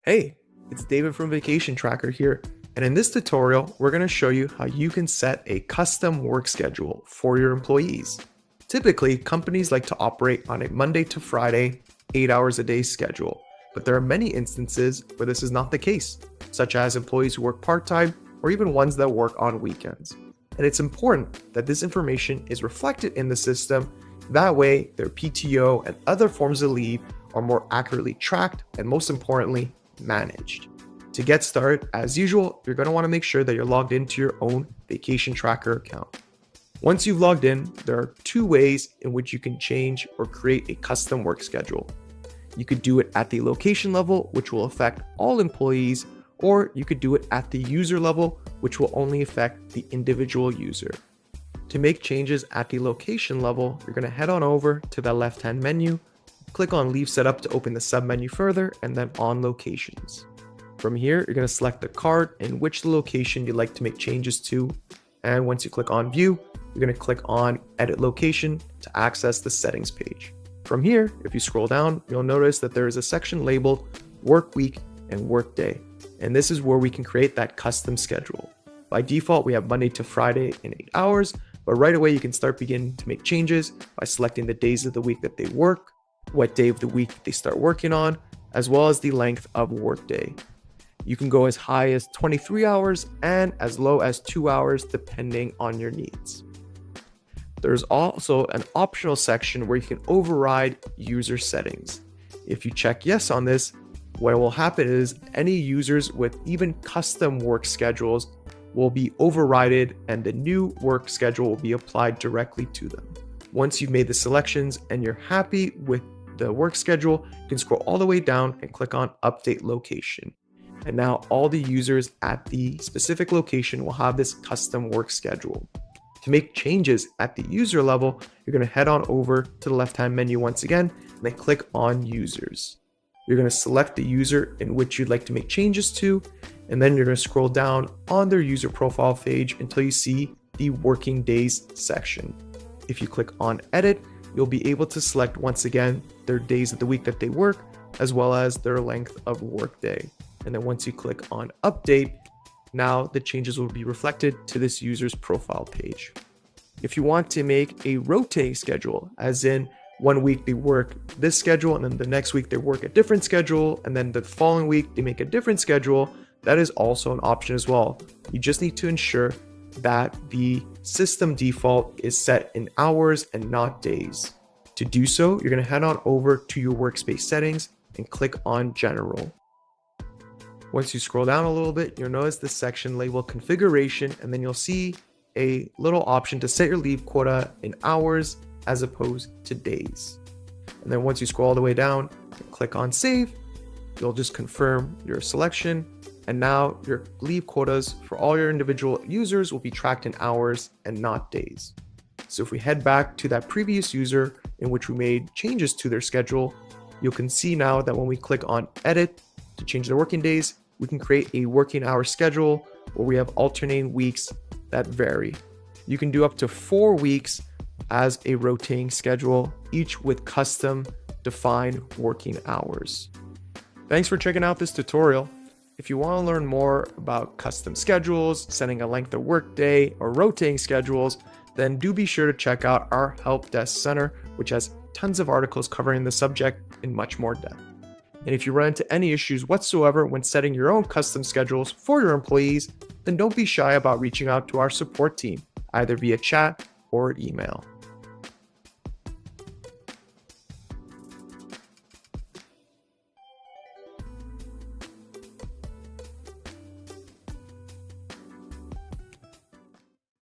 Hey, it's David from Vacation Tracker here, and in this tutorial, we're going to show you how you can set a custom work schedule for your employees. Typically, companies like to operate on a Monday to Friday, 8 hours a day schedule, but there are many instances where this is not the case, such as employees who work part-time or even ones that work on weekends. And it's important that this information is reflected in the system. That way, their PTO and other forms of leave are more accurately tracked and, most importantly, managed. To get started, as usual, you're going to want to make sure that you're logged into your own Vacation Tracker account. Once you've logged in, there are two ways in which you can change or create a custom work schedule. You could do it at the location level, which will affect all employees, or you could do it at the user level, which will only affect the individual user. To make changes at the location level, you're going to head on over to the left-hand menu, click on Leave Setup to open the sub-menu further, and then on Locations. From here, you're going to select the card in which the location you'd like to make changes to, and once you click on View, you're going to click on Edit Location to access the settings page. From here, if you scroll down, you'll notice that there is a section labeled Workweek and Workday, and this is where we can create that custom schedule. By default, we have Monday to Friday in 8 hours, but right away you can start beginning to make changes by selecting the days of the week that they work, what day of the week that they start working on, as well as the length of workday. You can go as high as 23 hours and as low as 2 hours depending on your needs. There's also an optional section where you can override user settings. If you check yes on this, what will happen is any users with even custom work schedules will be overridden and the new work schedule will be applied directly to them. Once you've made the selections and you're happy with the work schedule, you can scroll all the way down and click on Update Location. And now all the users at the specific location will have this custom work schedule. To make changes at the user level, you're going to head on over to the left-hand menu once again, and then click on Users. You're going to select the user in which you'd like to make changes to, and then you're going to scroll down on their user profile page until you see the Working Days section. If you click on Edit, you'll be able to select once again their days of the week that they work, as well as their length of workday. And then once you click on Update, now the changes will be reflected to this user's profile page. If you want to make a rotating schedule, as in 1 week they work this schedule and then the next week they work a different schedule and then the following week they make a different schedule, that is also an option as well. You just need to ensure that the system default is set in hours and not days. To do so, you're going to head on over to your workspace settings and click on General. Once you scroll down a little bit, you'll notice this section labeled Configuration, and then you'll see a little option to set your leave quota in hours as opposed to days. And then once you scroll all the way down and click on Save, you'll just confirm your selection. And now your leave quotas for all your individual users will be tracked in hours and not days. So if we head back to that previous user in which we made changes to their schedule, you can see now that when we click on Edit to change their working days, we can create a working hour schedule where we have alternating weeks that vary. You can do up to 4 weeks as a rotating schedule, each with custom defined working hours. Thanks for checking out this tutorial. If you want to learn more about custom schedules, setting a length of workday, or rotating schedules, then do be sure to check out our Help Desk Center, which has tons of articles covering the subject in much more depth. And if you run into any issues whatsoever when setting your own custom schedules for your employees, then don't be shy about reaching out to our support team, either via chat or email.